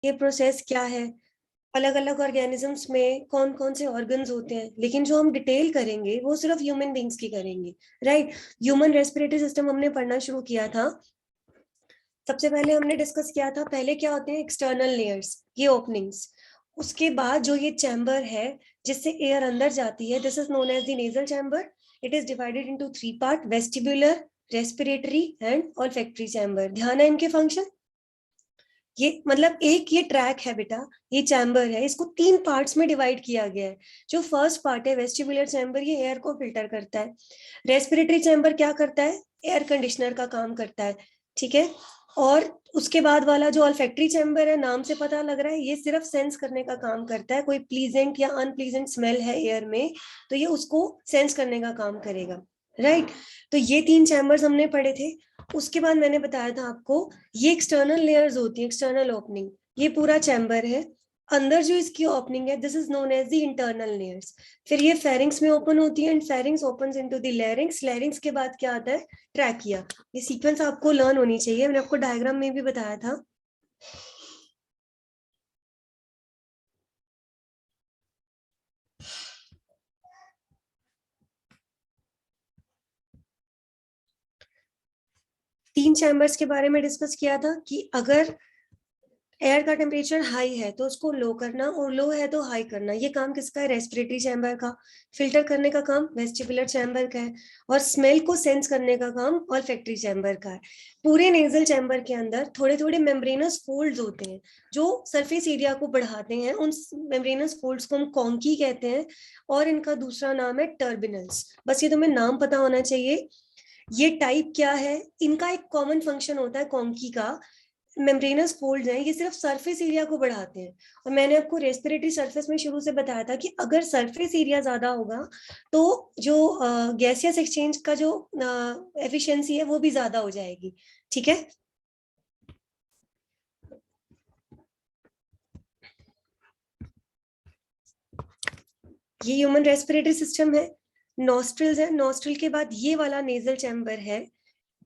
ये प्रोसेस क्या है, अलग अलग ऑर्गेनिजम्स में कौन कौन से ऑर्गन्स होते हैं, लेकिन जो हम डिटेल करेंगे वो सिर्फ ह्यूमन बींग्स की करेंगे, राइट। ह्यूमन रेस्पिरेटरी सिस्टम हमने पढ़ना शुरू किया था। सबसे पहले हमने डिस्कस किया था पहले क्या होते हैं एक्सटर्नल लेयर्स, ये ओपनिंग्स। उसके बाद जो ये चैम्बर है जिससे एयर अंदर जाती है, this is known as the nasal chamber. It is divided into 3 part, vestibular, respiratory and olfactory chamber. ध्यान है इनके फंक्शन। ये मतलब एक ये ट्रैक है बेटा, ये चैम्बर है, इसको 3 पार्ट्स में डिवाइड किया गया है। जो फर्स्ट पार्ट है वेस्टिबुलर चैम्बर, ये एयर को फिल्टर करता है। रेस्पिरेटरी चैम्बर क्या करता है, एयर कंडीशनर का काम करता है, ठीक है। और उसके बाद वाला जो ऑल्फैक्टरी चैम्बर है, नाम से पता लग रहा है ये सिर्फ सेंस करने का काम करता है। कोई प्लीजेंट या अनप्लीजेंट स्मेल है एयर में तो ये उसको सेंस करने का काम करेगा, राइट। तो ये 3 चैम्बर्स हमने पढ़े थे। उसके बाद मैंने बताया था आपको ये एक्सटर्नल लेयर्स होती है, एक्सटर्नल ओपनिंग। ये पूरा चैम्बर है, अंदर जो इसकी ओपनिंग है this is known as the internal layers. फिर ये फेरिंग्स में ओपन होती है and pharynx opens into the larynx. Larynx के बाद क्या आता है, ट्रैकिया। ये सीक्वेंस आपको लर्न होनी चाहिए, मैंने आपको डायग्राम में भी बताया था। तीन चैम्बर्स के बारे में डिस्कस किया था कि अगर एयर का टेम्परेचर हाई है तो उसको लो करना, और लो है तो हाई करना। ये काम किसका है, रेस्पिरेटरी चैम्बर का। फिल्टर करने का काम वेस्टिबुलर चैम्बर का है, और स्मेल को सेंस करने का काम ऑल्फैक्टरी चैम्बर का है। पूरे नेजल चैम्बर के अंदर थोड़े थोड़े मेम्ब्रेनस फोल्ड्स होते हैं जो सरफेस एरिया को बढ़ाते हैं। उन मेम्ब्रेनस फोल्ड्स को हम कॉन्की कहते हैं, और इनका दूसरा नाम है टर्बिनल्स। बस ये तुम्हें नाम पता होना चाहिए। ये टाइप क्या है, इनका एक कॉमन फंक्शन होता है कॉन्की का। मेम्ब्रेनस फोल्ड्स हैं, ये सिर्फ सरफेस एरिया को बढ़ाते हैं। और मैंने आपको रेस्पिरेटरी सरफेस में शुरू से बताया था कि अगर सरफेस एरिया ज्यादा होगा तो जो गैसियस एक्सचेंज का जो एफिशिएंसी है वो भी ज्यादा हो जाएगी, ठीक है। ये ह्यूमन रेस्पिरेटरी सिस्टम है। नॉस्ट्रिल्स है, नॉस्ट्रिल के बाद ये वाला नेजल चैम्बर है।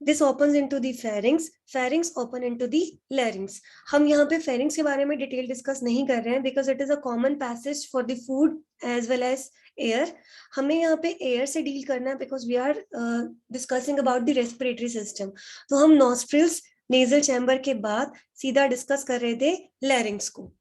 This opens into the pharynx, pharynx open into the larynx। हम यहाँ पे pharynx के बारे में डिटेल डिस्कस नहीं कर रहे हैं because it is a common passage for the food as well as air. हमें यहाँ पे एयर से डील करना है because we are discussing about the respiratory system. तो हम नॉस्ट्रिल्स नेजल चैम्बर के बाद सीधा डिस्कस कर रहे थे लैरिंग्स को।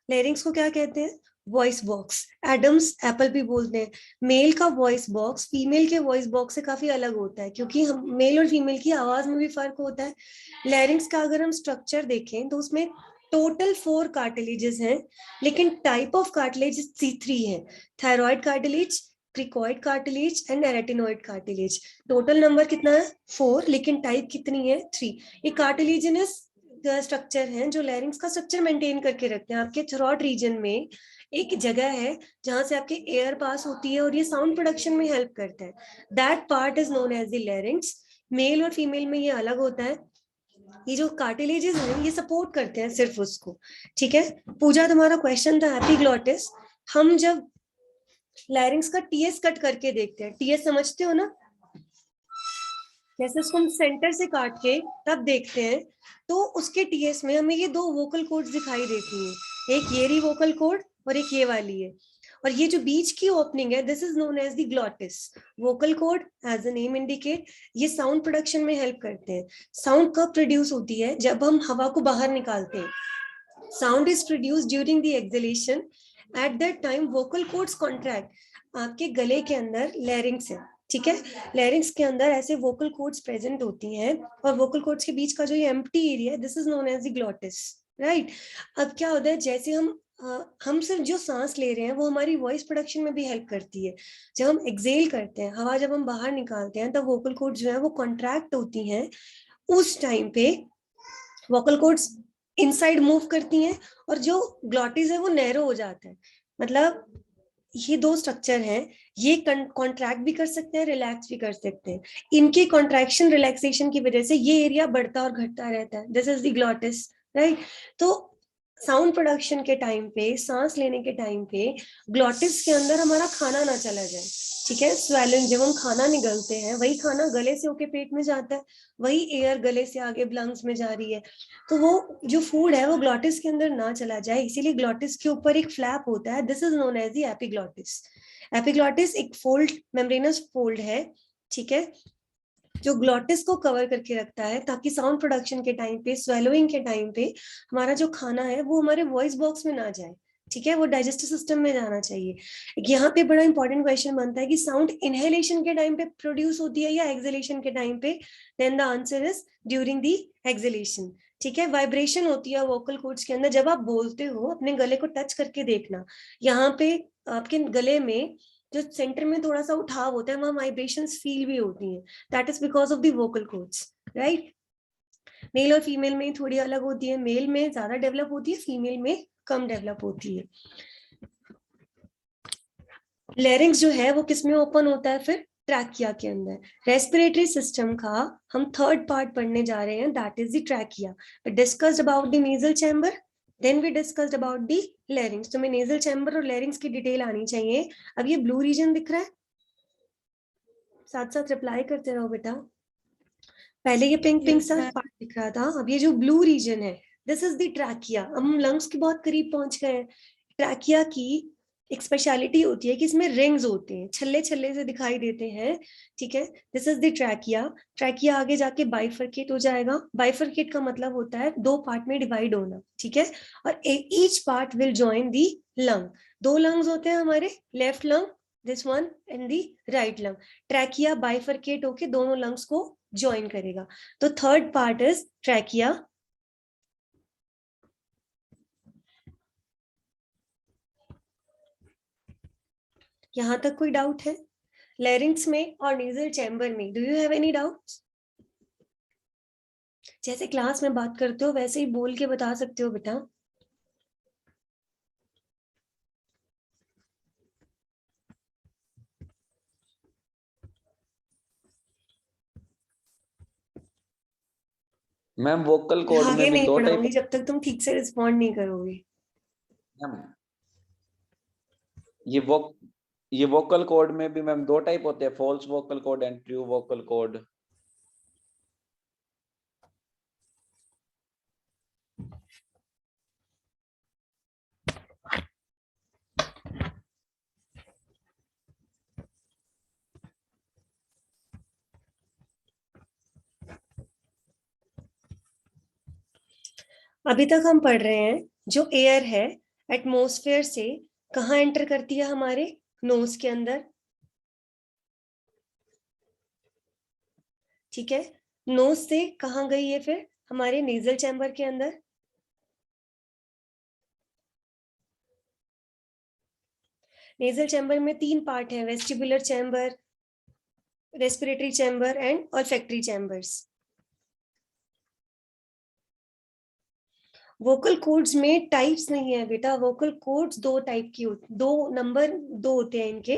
लैरिंग्स को क्या कहते हैं, वॉइस बॉक्स। एडम्स एप्पल भी बोलते हैं। मेल का वॉइस बॉक्स फीमेल के वॉइस बॉक्स से काफी अलग होता है, क्योंकि हम मेल और फीमेल की आवाज में भी फर्क होता है। लैरिंग्स का अगर हम स्ट्रक्चर देखें तो उसमें टोटल 4 कार्टिलेजेस हैं, लेकिन टाइप ऑफ कार्टिलेज 3 है। Thyroid cartilage, cricoid cartilage and arytenoid cartilage. Total number कितना है 4, लेकिन टाइप कितनी है 3। ये कार्टिलेजिनस स्ट्रक्चर हैं जो लैरिंग्स का स्ट्रक्चर मेंटेन करके रखते हैं। आपके थ्रोट रीजन में एक जगह है जहां से आपके एयर पास होती है और ये साउंड प्रोडक्शन में हेल्प करता है। That part is known as the larynx. Male और फीमेल में ये अलग होता है। ये जो कार्टिलेजेस हैं ये सपोर्ट करते हैं सिर्फ उसको, ठीक है। पूजा तुम्हारा क्वेश्चन था एपिग्लॉटिस। हम जब लैरिंग्स का टीएस कट करके देखते हैं, टीएस समझते हो ना, जैसे उसको हम सेंटर से काट के तब देखते हैं तो उसके टीएस में हमें ये 2 वोकल कोड्स दिखाई देती हैं। एक ये रही वोकल कोड और एक ये वाली है। और ये जो बीच की ओपनिंग है this is known as the glottis. Vocal cord as the name indicate, ये साउंड प्रोडक्शन में हेल्प करते हैं। साउंड कब प्रोड्यूस होती है, जब हम हवा को बाहर निकालते हैं। Sound is produce during the exhalation. At that time vocal codes contract. आपके गले के अंदर लैरिंग्स है, ठीक है। लैरिंग्स के अंदर ऐसे वोकल कोड्स प्रेजेंट होती हैं, और वोकल कोड्स के बीच का जो ये एम्प्टी एरिया है this is known as the glottis, right. अब क्या होता है, जैसे हम सिर्फ जो सांस ले रहे हैं वो हमारी वॉइस प्रोडक्शन में भी हेल्प करती है। जब हम एक्सेल करते हैं, हवा जब हम बाहर निकालते हैं, तब वोकल कोड्स जो है वो कॉन्ट्रैक्ट होती हैं। उस टाइम पे वोकल कोड्स इनसाइड मूव करती हैं, और जो ग्लॉटिस है वो नैरो हो जाता है। मतलब ये 2 स्ट्रक्चर हैं, ये कॉन्ट्रैक्ट भी कर सकते हैं, रिलैक्स भी कर सकते हैं। इनके कॉन्ट्रैक्शन रिलैक्सेशन की वजह से ये एरिया बढ़ता और घटता रहता है। This is the glottis, right. तो साउंड प्रोडक्शन के टाइम पे, सांस लेने के टाइम पे ग्लॉटिस के अंदर हमारा खाना ना चला जाए, ठीक है। स्वेलिंग, जब हम खाना निगलते हैं वही खाना गले से होके पेट में जाता है, वही एयर गले से आगे लंग्स में जा रही है, तो वो जो फूड है वो ग्लॉटिस के अंदर ना चला जाए, इसीलिए ग्लॉटिस के ऊपर एक फ्लैप होता है, this is known as the epiglottis. Epiglottis एक फोल्ड, मेम्ब्रेनस फोल्ड है, ठीक है, जो ग्लॉटिस को कवर करके रखता है, ताकि साउंड प्रोडक्शन के टाइम पे, स्वेलोइंग के टाइम पे हमारा जो खाना है वो हमारे वॉइस बॉक्स में ना जाए, ठीक है, वो डाइजेस्टिव सिस्टम में जाना चाहिए। यहाँ पे बड़ा इंपॉर्टेंट क्वेश्चन बनता है कि साउंड इनहेलेशन के टाइम पे प्रोड्यूस होती है या एक्सहेलेशन के टाइम पे, then the answer is during the exhalation, ठीक है। वाइब्रेशन होती है वोकल कॉर्ड्स के अंदर, जब आप बोलते हो अपने गले को टच करके देखना, यहाँ पे आपके गले में जो सेंटर में थोड़ा सा उठाव होता है, वहां वाइब्रेशंस फील भी होती हैं, that is because of the vocal cords, right. Male और फीमेल में थोड़ी अलग होती है, मेल में ज्यादा डेवलप होती है, फीमेल में कम डेवलप होती है। लैरिंग्स जो है वो किसमें ओपन होता है फिर, ट्रैकिया के अंदर। रेस्पिरेटरी सिस्टम का हम थर्ड पार्ट पढ़ने जा रहे हैं, that is the trachea. We discussed about the nasal chamber, then we discussed about the larynx. तुम्हें नेजल चैम्बर और लैरिंग्स की डिटेल आनी चाहिए। अब ये ब्लू रीजन दिख रहा है, साथ साथ रिप्लाई करते रहो बेटा। पहले ये पिंक पिंक सा पार्ट दिख रहा था, अब ये जो ब्लू रीजन है, दिस इज द ट्रैकिया। अब हम लंग्स के बहुत करीब पहुंच गए हैं। ट्रैकिया की एक स्पेशलिटी होती है कि इसमें रिंग्स होते हैं, छल्ले छल्ले से दिखाई देते हैं, ठीक है। This is the trachea. Trachea आगे जाके बाइफरकेट हो जाएगा। बाइफरकेट का मतलब होता है दो पार्ट में डिवाइड होना, ठीक है, और each part will join the lung. दो लंग्स होते हैं हमारे, left lung this one and the right lung. Trachea bifurcate होके दोनों लंग्स को ज्वाइन करेगा, तो थर्ड पार्ट इज ट्रैकिया। यहां तक कोई डाउट है? लैरिंग्स में और नेजल चैम्बर में do you have any doubts? जैसे क्लास में बात करते हो वैसे ही बोल के बता सकते हो बेटा। मैम वोकल कॉर्ड में आगे भी नहीं दो टाइप। पढ़ाऊंगी जब तक तुम ठीक से रिस्पॉन्ड नहीं करोगे। मैम ये वो ये वोकल कॉर्ड में भी मैम दो टाइप होते हैं, false vocal cord and true vocal cord. अभी तक हम पढ़ रहे हैं जो एयर है एटमॉस्फेयर से कहाँ एंटर करती है, हमारे नोज के अंदर, ठीक है। नोज से कहाँ गई है फिर, हमारे नेजल चैम्बर के अंदर। नेजल चैम्बर में तीन पार्ट है, vestibular chamber, respiratory chamber and olfactory chambers. Vocal cords में टाइप्स नहीं है बेटा, वोकल कॉर्ड्स दो टाइप की होती, दो नंबर दो होते हैं इनके,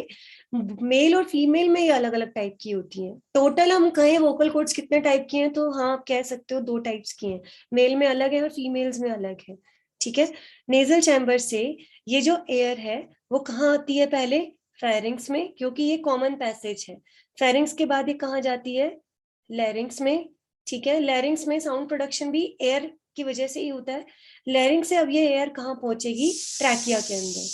मेल और फीमेल में ये अलग अलग टाइप की होती हैं। टोटल हम कहें वोकल कॉर्ड्स कितने टाइप की हैं, तो हाँ आप कह सकते हो दो टाइप्स की हैं, मेल में अलग है और फीमेल्स में अलग है, ठीक है। नेजल चैम्बर से ये जो एयर है वो कहाँ आती है, पहले फेरिंग्स में, क्योंकि ये कॉमन पैसेज है। फेरिंग्स के बाद ये कहाँ जाती है, लैरिंग्स में, ठीक है। लैरिंग्स में साउंड प्रोडक्शन भी एयर की वजह से ही होता है। लैरिंग से अब ये एयर कहाँ पहुंचेगी, ट्रैकिया के अंदर।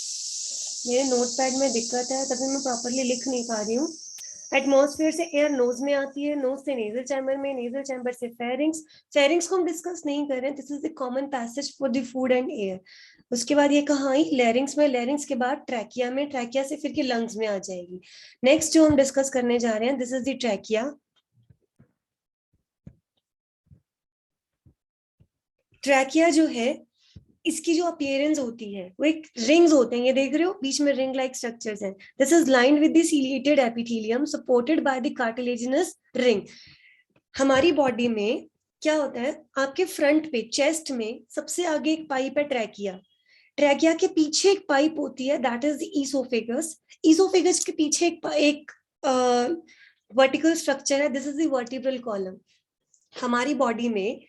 मेरे नोटपैड में दिक्कत है तभी मैं प्रॉपरली लिख नहीं पा रही हूँ। एटमॉस्फेयर से एयर नोज में आती है, नोज से नेजल चैम्बर में, नेजल चैम्बर से फेरिंग्स। फेरिंग्स को हम डिस्कस नहीं कर रहे हैं, this is the common passage for the food and air. उसके बाद ये कहाँ आई, लैरिंग्स में, लैरिंग्स के बाद ट्रैकिया में, ट्रैकिया से फिर के लंग्स में आ जाएगी। नेक्स्ट जो हम डिस्कस करने जा रहे हैं, this is the trachea. Trachea जो है इसकी जो अपीयरेंस होती है वो एक रिंग्स होते हैं, ये देख रहे हो बीच में रिंग लाइक स्ट्रक्चर्स हैं। This is lined with the ciliated epithelium supported by the cartilaginous ring. हमारी बॉडी में क्या होता है, आपके फ्रंट पे चेस्ट में सबसे आगे एक पाइप है ट्रैकिया। ट्रैकिया के पीछे एक पाइप होती है, that is the oesophagus. Oesophagus के पीछे एक वर्टिकल स्ट्रक्चर है, this is the vertebral column. हमारी बॉडी में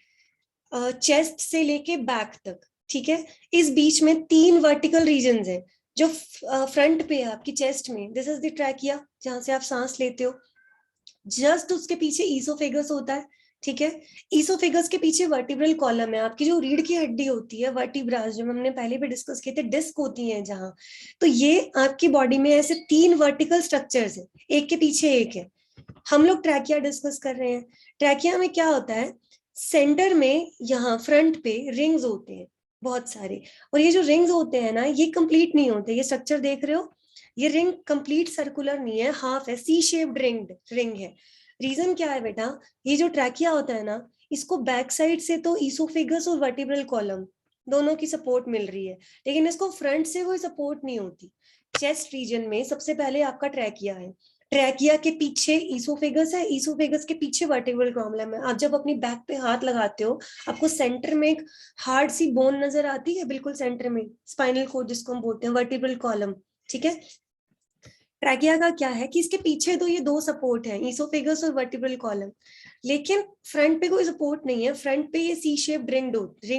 चेस्ट से लेके बैक तक ठीक है। इस बीच में 3 वर्टिकल रीजन्स है जो फ्रंट पे है आपकी चेस्ट में। दिस इज द ट्रैकिया, जहां से आप सांस लेते हो। जस्ट उसके पीछे ईसोफेगस होता है, ठीक है। ईसोफेगस के पीछे वर्टिब्रल कॉलम है, आपकी जो रीढ़ की हड्डी होती है, वर्टिब्रास, जो हमने पहले भी डिस्कस किए थे, डिस्क होती है जहां। तो ये आपकी बॉडी में ऐसे 3 वर्टिकल स्ट्रक्चर्स है, एक के पीछे एक है। हम लोग ट्रैकिया डिस्कस कर रहे हैं। ट्रैकिया में क्या होता है, सेंटर में यहाँ फ्रंट पे रिंग्स होते हैं बहुत सारे, और ये जो रिंग्स होते हैं ना, ये कंप्लीट नहीं होते। ये स्ट्रक्चर देख रहे हो, ये रिंग कंप्लीट सर्कुलर नहीं है, हाफ है, सी शेप्ड रिंग है। रीजन क्या है बेटा, ये जो ट्रैकिया होता है ना, इसको बैक साइड से तो ईसोफेगस और वर्टिब्रल कॉलम दोनों की सपोर्ट मिल रही है, लेकिन इसको फ्रंट से कोई सपोर्ट नहीं होती। चेस्ट रीजन में सबसे पहले आपका ट्रैकिया है, ट्रैकिया के पीछे ईसोफेगस है, ईसोफेगस के पीछे वर्टिब्रल कॉलम है। आप जब अपनी बैक पे हाथ लगाते हो, आपको सेंटर में एक हार्ड सी बोन नजर आती है, बिल्कुल सेंटर में, स्पाइनल कोड जिसको हम बोलते हैं, वर्टिब्रल कॉलम, ठीक है। ट्रैकिया का क्या है कि इसके पीछे तो ये 2 सपोर्ट है, ईसोफेगस और वर्टिब्रल कॉलम, लेकिन फ्रंट पे कोई सपोर्ट नहीं है। फ्रंट पे ये सी शेप रिंग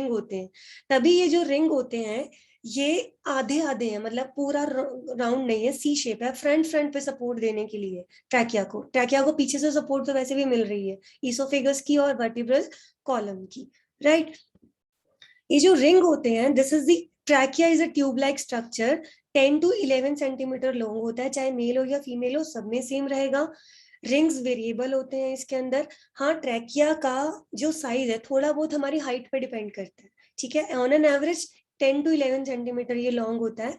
होते हैं। तभी ये जो रिंग होते हैं, ये आधे आधे हैं, मतलब पूरा राउंड नहीं है, सी शेप है। फ्रंट पे सपोर्ट देने के लिए ट्रैकिया को पीछे से सपोर्ट तो वैसे भी मिल रही है, ईसोफेगस की और वर्टिब्रल कॉलम की, राइट। ये जो रिंग होते हैं, this is the trachea is a tube like structure, 10 to 11 centimetre long होता है, चाहे मेल हो या फीमेल हो, सब में सेम रहेगा। रिंग्स वेरिएबल होते हैं इसके अंदर। हाँ, ट्रैकिया का जो साइज है थोड़ा बहुत हमारी हाइट पे डिपेंड करता है, ठीक है। On an average 10 to 11 centimetre ये लॉन्ग होता है।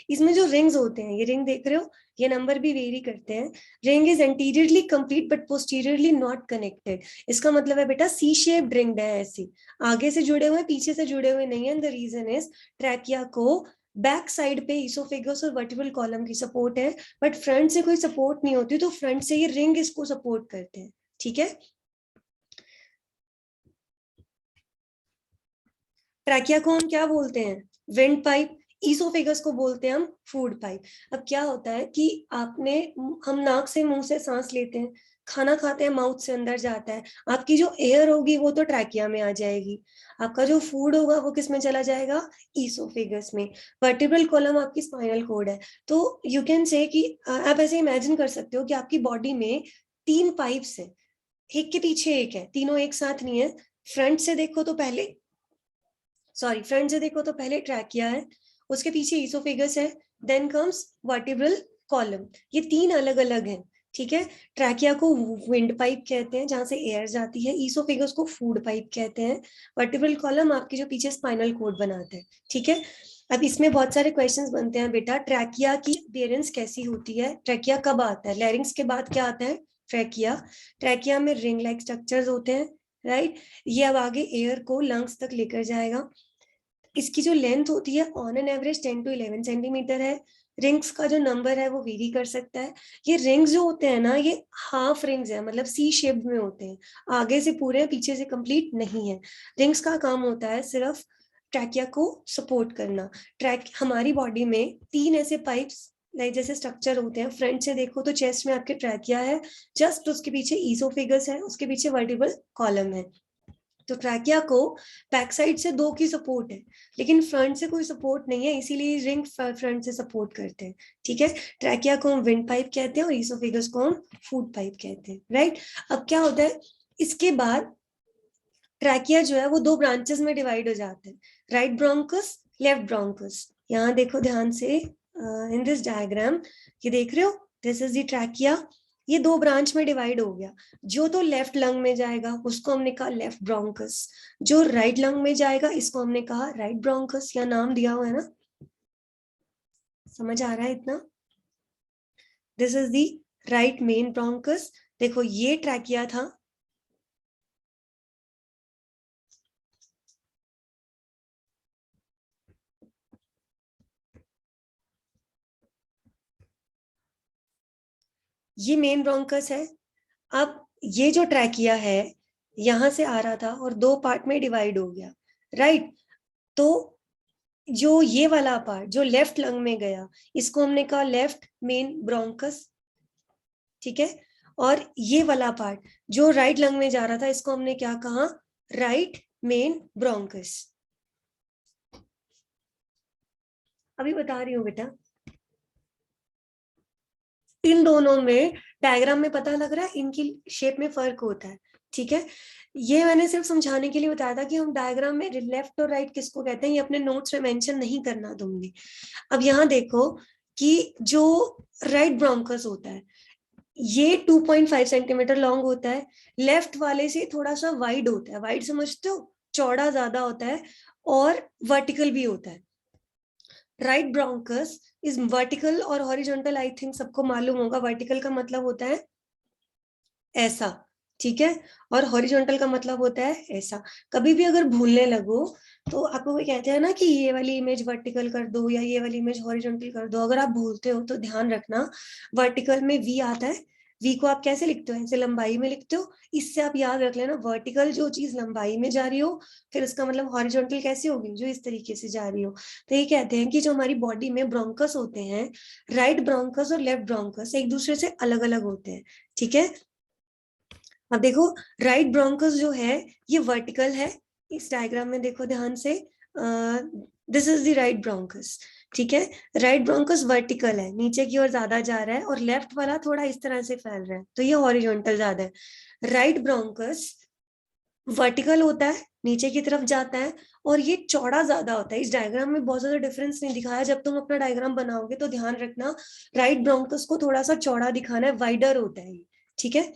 इसमें जो रिंग्स होते हैं, ये रिंग देख रहे हो, ये नंबर भी वेरी करते हैं। Ring is anteriorly complete but posteriorly not connected. इसका मतलब है बेटा सी शेप्ड रिंग है, ऐसी आगे से जुड़े हुए, पीछे से जुड़े हुए नहीं है। And the reason is trachea को बैक साइड पे ईसोफेगस और वर्टिब्रल कॉलम की सपोर्ट है, बट फ्रंट से कोई सपोर्ट नहीं होती, तो फ्रंट से ये रिंग इसको सपोर्ट करते हैं, ठीक है। ट्रैकिया को हम क्या बोलते हैं, विंड पाइप। ईसोफेगस को बोलते हैं हम फूड पाइप। अब क्या होता है कि आपने, हम नाक से मुंह से सांस लेते हैं, खाना खाते हैं, माउथ से अंदर जाता है, आपकी जो एयर होगी वो तो ट्रैकिया में आ जाएगी, आपका जो फूड होगा वो किस में चला जाएगा, ईसोफेगस में। वर्टिब्रल कॉलम आपकी स्पाइनल कोड है। तो यू कैन से कि आप ऐसे इमेजिन कर सकते हो कि आपकी बॉडी में 3 पाइप्स है, एक के पीछे एक है, तीनों एक साथ नहीं है। फ्रंट से देखो तो पहले, सॉरी, फ्रंट से देखो तो पहले ट्रैकिया है, उसके पीछे ईसोफेगस है, देन कम्स वर्टिब्रल कॉलम। ये 3 अलग अलग हैं, ठीक है। ट्रैकिया को विंड पाइप कहते हैं, जहां से एयर जाती है। ईसोफेगस को फूड पाइप कहते हैं। वर्टिब्रल कॉलम आपके जो पीछे स्पाइनल कोड बनाते हैं, ठीक है। अब इसमें बहुत सारे क्वेश्चंस बनते हैं बेटा, ट्रैकिया की अपीयरेंस कैसी होती है, ट्रैकिया कब आता है, लैरिंग्स के बाद क्या आता है, ट्रैकिया। ट्रैकिया में रिंग लाइक स्ट्रक्चर्स होते हैं, राइट। ये अब आगे एयर को लंग्स तक लेकर जाएगा। इसकी जो लेंथ होती है on an average 10 to 11 centimetre है। रिंग्स का जो नंबर है वो वेरी कर सकता है। ये रिंग्स जो होते हैं ना, ये हाफ रिंग्स है, मतलब सी शेप में होते हैं, आगे से पूरे पीछे से कंप्लीट नहीं है। रिंग्स का काम होता है सिर्फ ट्रैकिया को सपोर्ट करना। ट्रैक हमारी बॉडी में 3 ऐसे पाइप्स लाइक जैसे स्ट्रक्चर होते हैं। फ्रंट से देखो तो चेस्ट में आपके ट्रैकिया है, जस्ट उसके पीछे ईसोफेगस है, उसके पीछे वर्टिब्रल कॉलम है। तो ट्रैकिया को बैक साइड से 2 की सपोर्ट है, लेकिन फ्रंट से कोई सपोर्ट नहीं है, इसीलिए रिंग फ्रंट से सपोर्ट करते हैं, ठीक है। ट्रैकिया को हम विंड पाइप कहते हैं और ईसोफेगस को हम फूड पाइप कहते हैं, राइट। अब क्या होता है, इसके बाद ट्रैकिया जो है वो 2 ब्रांचेस में डिवाइड हो जाते हैं, राइट ब्रोंकस, लेफ्ट ब्रोंकस। यहाँ देखो ध्यान से, इन दिस डायग्राम, ये देख रहे हो, दिस इज द ट्रैकिया। ये 2 ब्रांच में डिवाइड हो गया। जो तो लेफ्ट लंग में जाएगा उसको हमने कहा लेफ्ट ब्रोंकस, जो राइट लंग में जाएगा इसको हमने कहा राइट ब्रोंकस। यहाँ नाम दिया हुआ है ना, समझ आ रहा है इतना। This is the right main bronchus. देखो ये ट्रैकिया था, ये मेन ब्रोंकस है। अब ये जो ट्रैकिया है यहां से आ रहा था और 2 पार्ट में डिवाइड हो गया, राइट। तो जो ये वाला पार्ट जो लेफ्ट लंग में गया, इसको हमने कहा लेफ्ट मेन ब्रोंकस, ठीक है। और ये वाला पार्ट जो राइट लंग में जा रहा था, इसको हमने क्या कहा, राइट मेन ब्रोंकस। अभी बता रही हूँ बेटा। इन दोनों में डायग्राम में पता लग रहा है, इनकी शेप में फर्क होता है, ठीक है। ये मैंने सिर्फ समझाने के लिए बताया था कि हम डायग्राम में लेफ्ट और राइट किसको कहते हैं, ये अपने नोट्स में मेंशन नहीं करना तुमने। अब यहाँ देखो कि जो राइट ब्रोंकस होता है ये 2.5 सेंटीमीटर लॉन्ग होता है, लेफ्ट वाले से थोड़ा सा वाइड होता है। वाइड समझते हो, चौड़ा ज्यादा होता है और वर्टिकल भी होता है। राइट ब्रोंकस इज वर्टिकल और हॉरिजॉन्टल, आई थिंक सबको मालूम होगा। वर्टिकल का मतलब होता है ऐसा, ठीक है, और हॉरिजॉन्टल का मतलब होता है ऐसा। कभी भी अगर भूलने लगो तो आपको कोई कहते हैं ना कि ये वाली इमेज वर्टिकल कर दो या ये वाली इमेज हॉरिजॉन्टल कर दो, अगर आप भूलते हो तो ध्यान रखना वर्टिकल में वी आता है। वी को आप कैसे लिखते हो, ऐसे लंबाई में लिखते हो। इससे आप याद रख लेना, वर्टिकल जो चीज लंबाई में जा रही हो, फिर उसका मतलब हॉरिजॉन्टल कैसे होगी, जो इस तरीके से जा रही हो। तो ये कहते हैं कि जो हमारी बॉडी में ब्रोंकस होते हैं, राइट ब्रोंकस और लेफ्ट ब्रोंकस एक दूसरे से अलग अलग होते हैं, ठीक है। अब देखो राइट ब्रोंकस जो है ये वर्टिकल है, इस डायग्राम में देखो ध्यान से, this is the right bronchus, ठीक है। राइट ब्रोंकस वर्टिकल है, नीचे की ओर ज्यादा जा रहा है, और लेफ्ट वाला थोड़ा इस तरह से फैल रहा है, तो ये हॉरिजॉन्टल ज्यादा है। राइट ब्रोंकस वर्टिकल होता है, नीचे की तरफ जाता है, और ये चौड़ा ज्यादा होता है। इस डायग्राम में बहुत ज्यादा डिफरेंस नहीं दिखाया, जब तुम अपना डायग्राम बनाओगे तो ध्यान रखना राइट ब्रोंकस को थोड़ा सा चौड़ा दिखाना है, वाइडर होता है, ठीक है।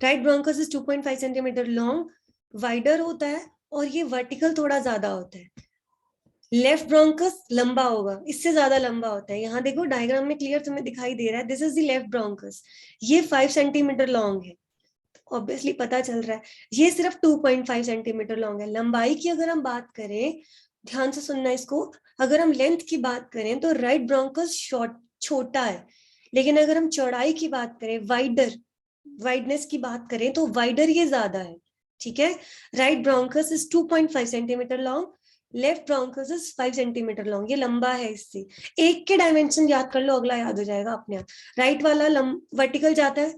Right bronchus is 2.5 centimetre long, wider होता है, और ये वर्टिकल थोड़ा ज्यादा होता है। लेफ्ट ब्रोंकस लंबा होगा, इससे ज्यादा लंबा होता है। यहाँ देखो डायग्राम में क्लियर तुम्हें दिखाई दे रहा है, this is the left bronchus, ये 5 सेंटीमीटर लॉन्ग है, ऑब्वियसली पता चल रहा है। ये सिर्फ 2.5 सेंटीमीटर लॉन्ग है। लंबाई की अगर हम बात करें, ध्यान से सुनना इसको, अगर हम लेंथ की बात करें तो राइट ब्रोंकस शॉर्ट छोटा है, लेकिन अगर हम चौड़ाई की बात करें, वाइडनेस की बात करें तो वाइडर ये ज्यादा है, ठीक है। Right bronchus is 2.5 centimetre long, left bronchus is 5 centimetre long, ये लंबा है। इससे एक के डायमेंशन याद कर लो, अगला याद हो जाएगा अपने आप। राइट वाला वर्टिकल जाता है,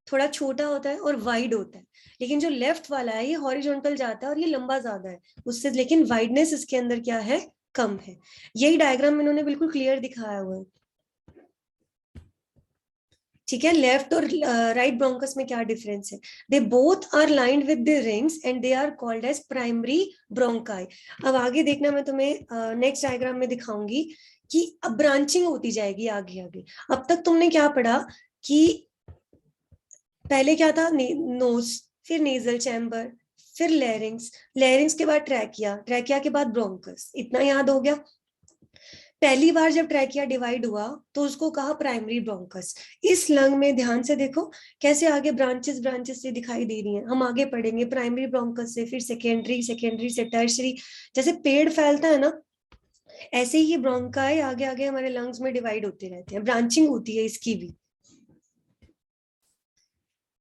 थोड़ा छोटा होता है और वाइड होता है, लेकिन जो लेफ्ट वाला है ये हॉरिजॉन्टल जाता है और ये लंबा ज्यादा है उससे, लेकिन वाइडनेस इसके अंदर क्या है, कम है। यही डायग्राम में इन्होंने बिल्कुल क्लियर दिखाया हुआ है, ठीक है। लेफ्ट और राइट ब्रोंकस में क्या डिफरेंस है, they both are lined with the rings and they are called as primary bronchi. अब आगे देखना, मैं तुम्हें नेक्स्ट डायग्राम में दिखाऊंगी कि अब ब्रांचिंग होती जाएगी आगे आगे। अब तक तुमने क्या पढ़ा कि पहले क्या था, नोज, फिर नेजल चैम्बर, फिर लैरिंग्स, लैरिंग्स के बाद ट्रैकिया, ट्रैकिया के बाद ब्रोंकस, इतना याद हो गया। पहली बार जब ट्रैकिया डिवाइड हुआ तो उसको कहा प्राइमरी ब्रोंकस। इस लंग में ध्यान से देखो कैसे आगे ब्रांचेस ब्रांचेस से दिखाई दे रही हैं, हम आगे पढ़ेंगे प्राइमरी ब्रोंकस से, फिर सेकेंडरी, सेकेंडरी से टर्शरी। जैसे पेड़ फैलता है ना, ऐसे ही ये ब्रोंकाई आगे आगे हमारे लंग्स में डिवाइड होते रहते हैं, ब्रांचिंग होती है इसकी भी।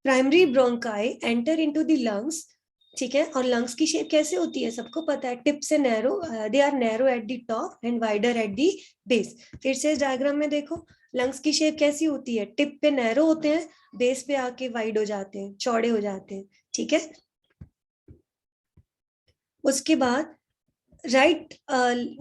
Primary bronchi enter into the lungs, ठीक है। और लंग्स की शेप कैसे होती है सबको पता है, टिप से narrow, they are narrow at the top and wider at the base. फिर से इस डायग्राम में देखो लंग्स की शेप कैसी होती है, टिप पे नैरो होते हैं, बेस पे आके वाइड हो जाते हैं, चौड़े हो जाते हैं, ठीक है। उसके बाद राइट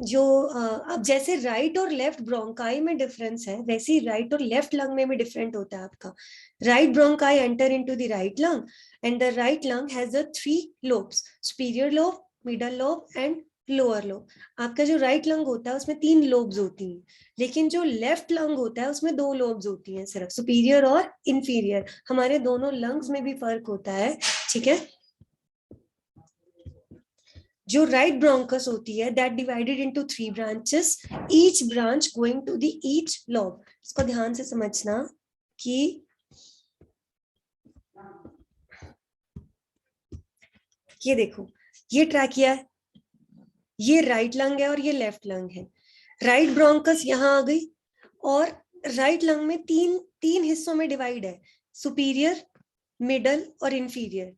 जो अब जैसे राइट और लेफ्ट ब्रोंकाई में डिफरेंस है, वैसे ही राइट और लेफ्ट लंग में भी डिफरेंट होता है आपका। Right bronchi enter into the right lung and the right lung has the 3 lobes, superior lobe, middle lobe and lower lobe. आपका जो राइट लंग होता है उसमें 3 लोब्स होती हैं, लेकिन जो लेफ्ट लंग होता है उसमें 2 लोब्स होती हैं सिर्फ, सुपीरियर और इंफीरियर। हमारे दोनों लंग्स में भी फर्क होता है, ठीक है। जो राइट ब्रोंकस होती है that divided into 3 branches, each branch going to the each lobe. इसको ध्यान से समझना कि ये देखो ये ट्रैकिया है, ये राइट लंग है और ये लेफ्ट लंग है। राइट ब्रोंकस यहाँ आ गई, और राइट लंग में तीन तीन हिस्सों में डिवाइड है, सुपीरियर, मिडल और इंफीरियर।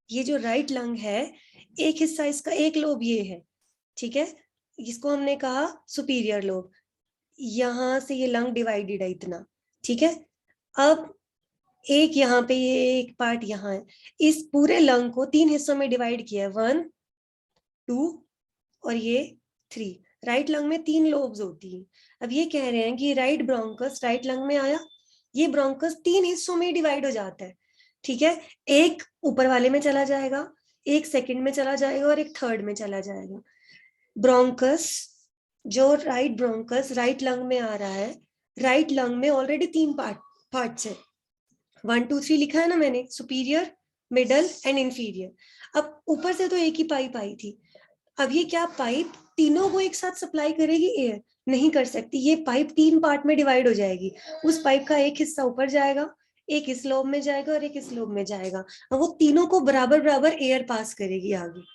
ये जो राइट लंग है, एक हिस्सा इसका, एक लोब ये है, ठीक है, इसको हमने कहा सुपीरियर लोब। यहां से ये लंग डिवाइडेड है इतना, ठीक है। अब एक यहाँ पे ये एक पार्ट यहाँ है, इस पूरे लंग को 3 हिस्सों में डिवाइड किया है, 1 2 और ये 3। राइट लंग में 3 लोब्स होती हैं। अब ये कह रहे हैं कि राइट ब्रोंकस राइट लंग में आया, ये ब्रोंकस 3 हिस्सों में डिवाइड हो जाता है, ठीक है। एक ऊपर वाले में चला जाएगा, एक सेकंड में चला जाएगा और एक थर्ड में चला जाएगा। ब्रोंकस, जो राइट ब्रोंकस राइट लंग में आ रहा है, राइट लंग में ऑलरेडी 3 पार्ट्स है। 1 2 3 लिखा है ना मैंने, सुपीरियर, मिडल एंड इंफीरियर। अब ऊपर से तो एक ही पाइप आई थी, अब ये क्या पाइप तीनों को एक साथ सप्लाई करेगी एयर? नहीं कर सकती। ये पाइप 3 पार्ट में डिवाइड हो जाएगी। उस पाइप का एक हिस्सा ऊपर जाएगा, एक इस लोब में जाएगा और एक इस लोब में जाएगा, और वो तीनों को बराबर बराबर एयर पास करेगी आगे।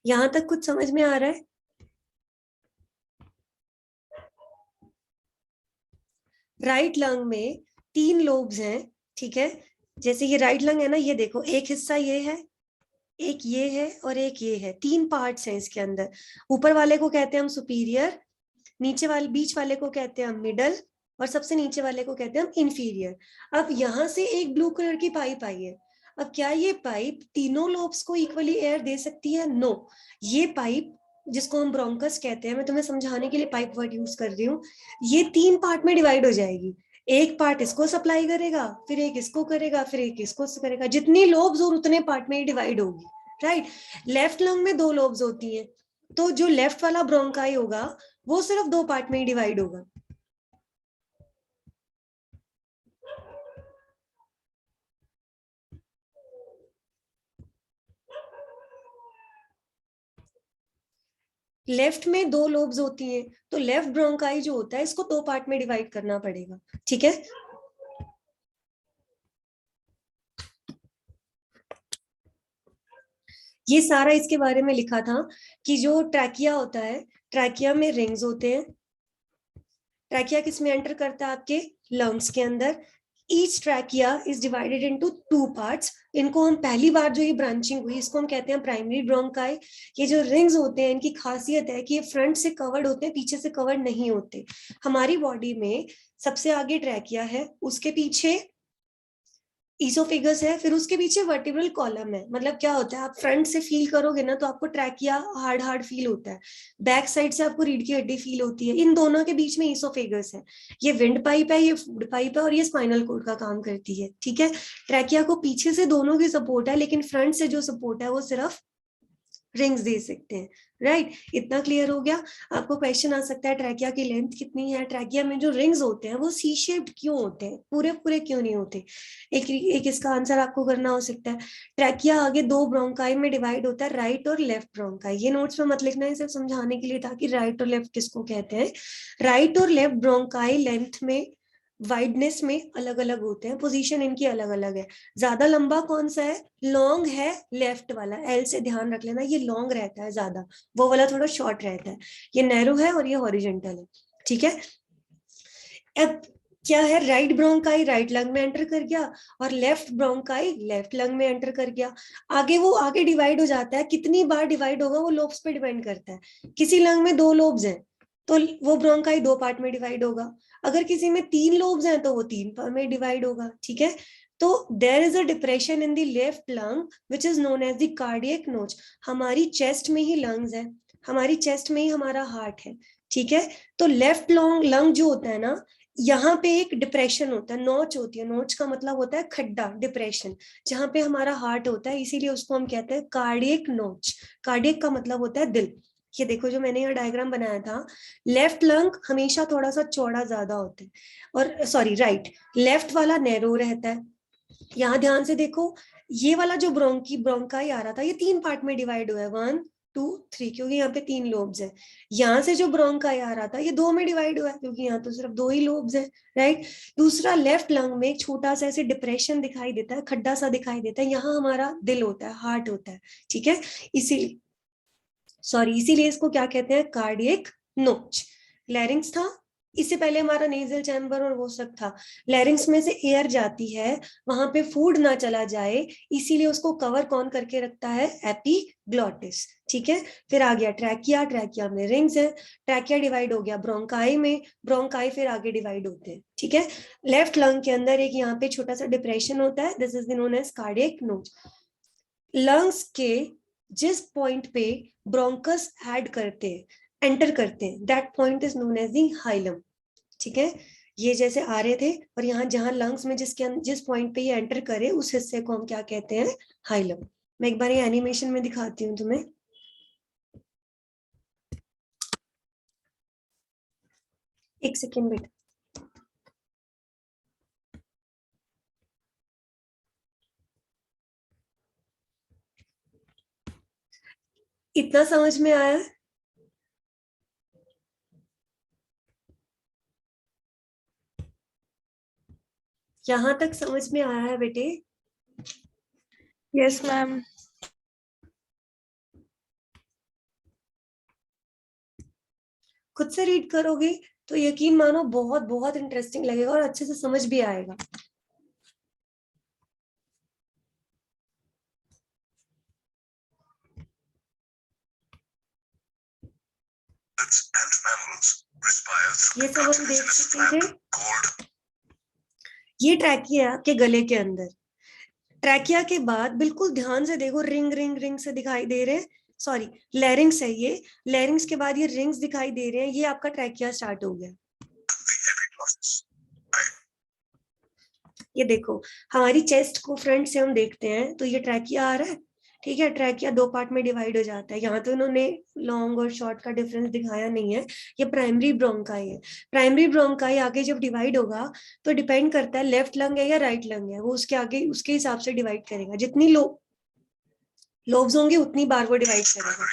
यहां तक कुछ समझ में आ रहा है? राइट लंग में 3 लोब्स हैं, ठीक है। जैसे ये राइट लंग है ना, ये देखो, एक हिस्सा ये है, एक ये है और एक ये है, 3 पार्ट्स हैं इसके अंदर। ऊपर वाले को कहते हैं हम सुपीरियर, नीचे वाले बीच वाले को कहते हैं हम मिडल, और सबसे नीचे वाले को कहते हैं हम इंफीरियर। अब यहाँ से एक ब्लू कलर की पाइप आई है। अब क्या ये पाइप तीनों लोब्स को इक्वली एयर दे सकती है? नो। ये पाइप, जिसको हम ब्रोंकस कहते हैं, मैं तुम्हें समझाने के लिए पाइप वर्ड यूज कर रही हूँ, ये 3 पार्ट में डिवाइड हो जाएगी। एक पार्ट इसको सप्लाई करेगा, फिर एक इसको करेगा, फिर एक इसको करेगा, जितनी लोब्स और उतने पार्ट में डिवाइड होगी, राइट। लेफ्ट लंग में 2 लोब्स होती हैं, तो जो लेफ्ट वाला ब्रोंकाई होगा वो सिर्फ 2 पार्ट में ही डिवाइड होगा। लेफ्ट में 2 लोब्स होती हैं, तो लेफ्ट ब्रोंकाई जो होता है इसको 2 पार्ट में डिवाइड करना पड़ेगा, ठीक है। ये सारा इसके बारे में लिखा था कि जो ट्रैकिया होता है, ट्रैकिया में रिंग्स होते हैं। ट्रैकिया किस में एंटर करता है? आपके लंग्स के अंदर। Each trachea is divided into 2 parts. इनको हम पहली बार जो ये ब्रांचिंग हुई इसको हम कहते हैं प्राइमरी ब्रोंकाई। ये जो रिंग्स होते हैं इनकी खासियत है कि ये फ्रंट से कवर्ड होते हैं, पीछे से कवर्ड नहीं होते। हमारी बॉडी में सबसे आगे ट्रैकिया है, उसके पीछे ईसोफेगस है, फिर उसके पीछे वर्टिब्रल कॉलम है। मतलब क्या होता है, आप फ्रंट से फील करोगे ना तो आपको ट्रैकिया हार्ड हार्ड फील होता है, बैक साइड से आपको रीढ़ की हड्डी फील होती है। इन दोनों के बीच में ईसोफेगस है। ये विंड पाइप है, ये फूड पाइप है, और ये स्पाइनल कोड का काम करती है, ठीक है। ट्रैकिया को पीछे से दोनों की सपोर्ट है, लेकिन फ्रंट से जो सपोर्ट है वो सिर्फ रिंग्स दे सकते हैं, राइट। इतना क्लियर हो गया? आपको क्वेश्चन आ सकता है ट्रैकिया की लेंथ कितनी है? ट्रैकिया में जो रिंग्स होते हैं वो सी शेप्ड क्यों होते हैं, पूरे पूरे क्यों नहीं होते? एक इसका आंसर आपको करना हो सकता है। ट्रैकिया आगे 2 ब्रोंकाई में डिवाइड होता है, राइट और लेफ्ट ब्रोंकाई। ये नोट्स में मत लिखना है, सिर्फ समझाने के लिए था कि राइट और लेफ्ट किसको कहते हैं। राइट और लेफ्ट ब्रोंकाई लेंथ में, वाइडनेस में अलग अलग होते हैं, पोजीशन इनकी अलग अलग है। ज्यादा लंबा कौन सा है? लॉन्ग है लेफ्ट वाला, एल से ध्यान रख लेना, ये लॉन्ग रहता है ज्यादा, वो वाला थोड़ा शॉर्ट रहता है। ये नैरो है और ये हॉरिजॉन्टल है, ठीक है। अब क्या है, राइट ब्रोंकाई राइट लंग में एंटर कर गया और लेफ्ट ब्रोंकाई लेफ्ट लंग में एंटर कर गया। आगे वो आगे डिवाइड हो जाता है, कितनी बार डिवाइड होगा वो लोब्स पे डिपेंड करता है। किसी लंग में 2 लोब्स हैं तो वो ब्रोंकाई 2 पार्ट में डिवाइड होगा। अगर किसी में 3 लोब्स हैं तो वो 3 पार्ट में डिवाइड होगा, ठीक है। तो there is a depression in the left lung which is known as the cardiac notch. हमारी चेस्ट में ही लंग्स है, हमारी चेस्ट में ही हमारा हार्ट है, ठीक है। तो लेफ्ट लॉन्ग लंग जो होता है ना, यहाँ पे एक डिप्रेशन होता है, नोच होती है। नोच का मतलब होता है खड्डा, डिप्रेशन, जहां पे हमारा हार्ट होता है, इसीलिए उसको हम कहते हैं कार्डियक नोच। कार्डियक का मतलब होता है दिल। ये देखो जो मैंने यहाँ डायग्राम बनाया था, लेफ्ट लंग हमेशा थोड़ा सा चौड़ा ज्यादा होता है, और सॉरी राइट, लेफ्ट वाला नैरो रहता है। यहाँ ध्यान से देखो, ये वाला जो ब्रोंकाई आ रहा था ये 3 पार्ट में डिवाइड हुआ है, 1 2 3, क्योंकि यहाँ पे 3 लोब्स है। यहाँ से जो ब्रोंकाई आ रहा था ये 2 में डिवाइड हुआ है, क्योंकि यहाँ तो सिर्फ 2 ही लोब्स है, राइट। दूसरा, लेफ्ट लंग में एक छोटा सा ऐसे डिप्रेशन दिखाई देता है, खड्डा सा दिखाई देता है, यहाँ हमारा दिल होता है, हार्ट होता है, ठीक है। इसीलिए इसीलिए इसको क्या कहते हैं? कार्डियक नोच। लैरिंग्स था, इससे पहले हमारा नेजल चैम्बर और वो सब था। लैरिंग्स में से एयर जाती है, वहां पे फूड ना चला जाए, इसीलिए उसको कवर कौन करके रखता है, एपिग्लॉटिस। ठीक है, फिर आ गया ट्रैकिया, ट्रैकिया में रिंग्स है, ट्रैकिया डिवाइड हो गया ब्रोंकाई में, ब्रोंकाई फिर आगे डिवाइड होते हैं। ठीक है, लेफ्ट लंग के अंदर एक यहाँ पे छोटा सा डिप्रेशन होता है, this is known as cardiac notch. Lungs के जिस पॉइंट पे ब्रोंकस ऐड करते हैं, एंटर करते हैं, that point is known as the hilum. ठीक है, ये जैसे आ रहे थे, और यहाँ जहां लंग्स में जिस पॉइंट पे ये एंटर करे उस हिस्से को हम क्या कहते हैं, हाइलम। मैं एक बार ये एनिमेशन में दिखाती हूँ तुम्हें। एक सेकेंड बेटा। इतना समझ में आया? यहाँ तक समझ में आया है बेटे? Yes ma'am. खुद से रीड करोगे तो यकीन मानो बहुत बहुत इंटरेस्टिंग लगेगा और अच्छे से समझ भी आएगा। ये सब हम देख चुके थे। ये ट्रैकिया के गले के अंदर, ट्रैकिया के बाद बिल्कुल ध्यान से देखो, रिंग रिंग रिंग से दिखाई दे रहे हैं, सॉरी लैरिंग्स है ये, लैरिंग्स के बाद ये रिंग्स दिखाई दे रहे हैं, ये आपका ट्रैकिया स्टार्ट हो गया। ये देखो, हमारी चेस्ट को फ्रंट से हम देखते हैं तो ये ट्रैकिया आ रहा है। ठीक है, ट्रैकिया दो पार्ट में डिवाइड हो जाता है। यहाँ तो इन्होंने लॉन्ग और शॉर्ट का डिफरेंस दिखाया नहीं है, ये प्राइमरी ब्रोंकाई है। प्राइमरी ब्रोंकाई आगे जब डिवाइड होगा तो डिपेंड करता है लेफ्ट लंग है या राइट लंग है, वो उसके आगे उसके हिसाब से डिवाइड करेगा, जितनी लोब्स होंगे उतनी बार वो डिवाइड करेगा।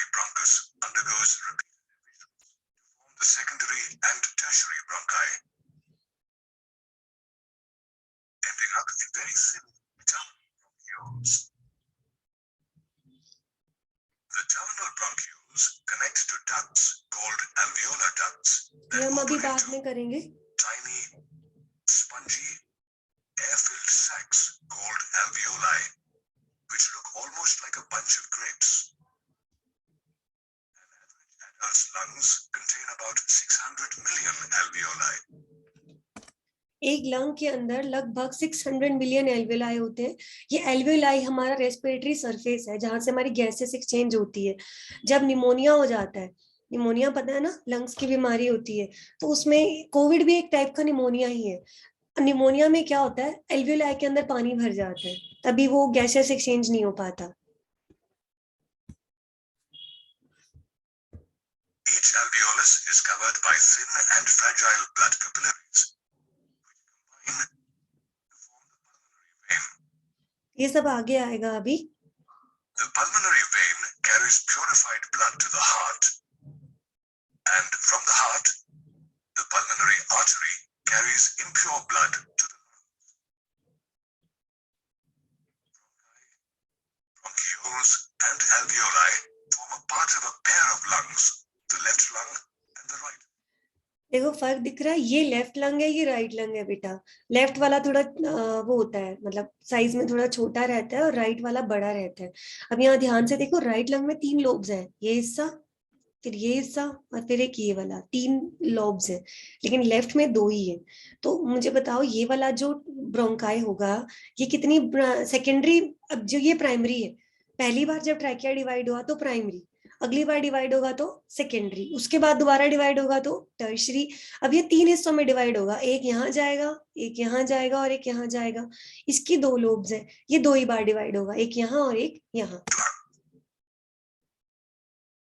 ये हम अभी बाद में करेंगे। air-filled sacs called alveoli, which look almost like a bunch of grapes. An average adult's lungs contain about 600 million alveoli. एक लंग के अंदर लगभग 600 मिलियन एल्वेलाई होते हैं। ये एल्वेलाई हमारा रेस्पिरेटरी सरफेस है, जहां से हमारी गैसेस एक्सचेंज होती है। जब निमोनिया हो जाता है, निमोनिया पता है ना, लंग्स की बीमारी होती है, तो उसमें कोविड भी एक टाइप का निमोनिया ही है। निमोनिया में क्या होता है, एल्वेलाई के अंदर पानी भर जाता है, तभी वो गैसेस एक्सचेंज नहीं हो पाता। Each alveolus is covered by thin and fragile blood capillaries, which combine to form the pulmonary vein. ये सब आगे आएगा अभी। The pulmonary vein carries purified blood to the heart, and from the heart, the pulmonary artery carries impure blood to the lungs. Bronchioles and alveoli form a part of a pair of lungs, the left lung and the right. देखो फर्क दिख रहा है, ये left lung है, ये right lung है बेटा। लेफ्ट वाला थोड़ा वो होता है, मतलब साइज में थोड़ा छोटा रहता है, और राइट वाला बड़ा रहता है। अब यहाँ ध्यान से देखो, राइट लंग में 3 लोब्स हैं, ये हिस्सा, फिर ये हिस्सा, और फिर एक ये वाला, 3 लोब्स है, लेकिन लेफ्ट में 2 ही है। तो मुझे बताओ, ये वाला जो ब्रोंकाई होगा, ये कितनी सेकेंडरी, अब जो ये प्राइमरी है, पहली बार जब ट्रैकिया डिवाइड हुआ तो प्राइमरी, अगली बार डिवाइड होगा तो सेकेंडरी, उसके बाद दोबारा डिवाइड होगा तो टर्शरी। अब ये 3 हिस्सों में डिवाइड होगा, एक यहाँ जाएगा, एक यहाँ जाएगा, और एक यहाँ जाएगा। इसकी 2 लोब्स है, ये 2 ही बार डिवाइड होगा, एक यहाँ और एक यहाँ।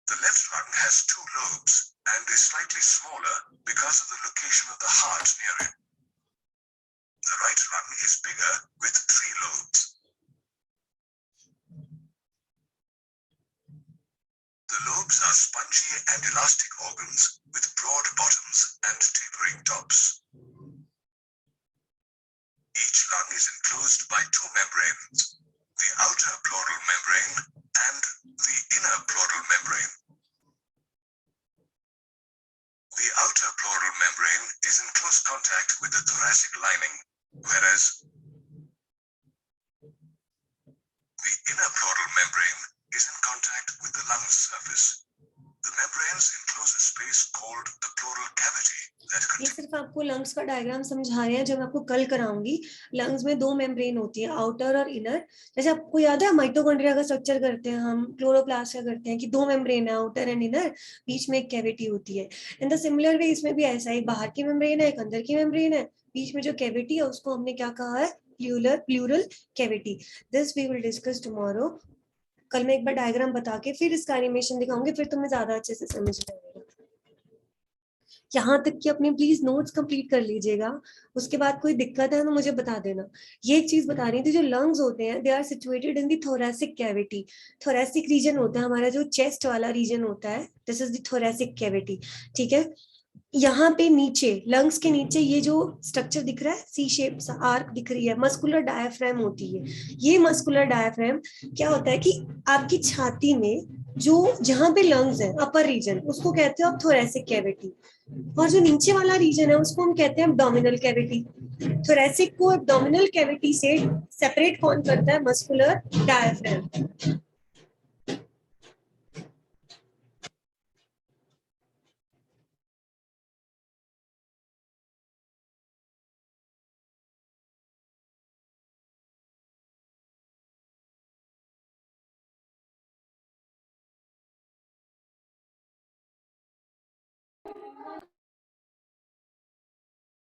The left lung has 2 lobes and is slightly smaller because of the location of the heart near it. The right lung is bigger with 3 lobes. The lobes are spongy and elastic organs with broad bottoms and tapering tops. Each lung is enclosed by 2 membranes, the outer pleural membrane and the inner pleural membrane. The outer pleural membrane is in close contact with the thoracic lining, whereas the inner pleural membrane is in contact with the lung surface. The membranes enclose a space called the pleural cavity that ये contains. सिर्फ आपको lungs का diagram समझा रहे हैं, जब आपको कल कराऊंगी। लंग्स में 2 मेम्ब्रेन होती है, आउटर और इनर। जैसे आपको याद है माइटोकॉन्ड्रिया का स्ट्रक्चर करते हैं हम, क्लोरोप्लास्ट का करते हैं कि 2 मेम्ब्रेन है, आउटर एंड इनर, बीच में एक कैविटी होती है। इन द सिमिलर वे इसमें भी ऐसा ही, बाहर की मेम्ब्रेन है, एक अंदर की मेम्ब्रेन है, बीच में जो कैविटी है उसको हमने क्या कहा है, pleural cavity. This we will discuss tomorrow. कल मैं एक बार डायग्राम बता के फिर इसका एनिमेशन दिखाऊंगी, फिर तुम्हें ज्यादा अच्छे से समझ में आएगा। यहाँ तक कि अपने प्लीज नोट्स कंप्लीट कर लीजिएगा, उसके बाद कोई दिक्कत है तो मुझे बता देना। ये एक चीज बता रही थी, जो लंग्स होते हैं they are situated in the thoracic cavity. Thoracic region होता है हमारा, जो चेस्ट वाला रीजन होता है, this is the thoracic cavity. ठीक है, यहाँ पे नीचे लंग्स के नीचे ये जो स्ट्रक्चर दिख रहा है, सी शेप आर्क दिख रही है, मस्कुलर डायफ्राम होती है। ये मस्कुलर डायफ्राम क्या होता है कि आपकी छाती में जो जहां पे लंग्स है, अपर रीजन, उसको कहते हैं आप थोरैसिक कैविटी, और जो नीचे वाला रीजन है उसको हम कहते हैं एब्डोमिनल कैविटी। थोरैसिक को एब्डोमिनल कैविटी से सेपरेट कौन करता है, मस्कुलर डायफ्राम।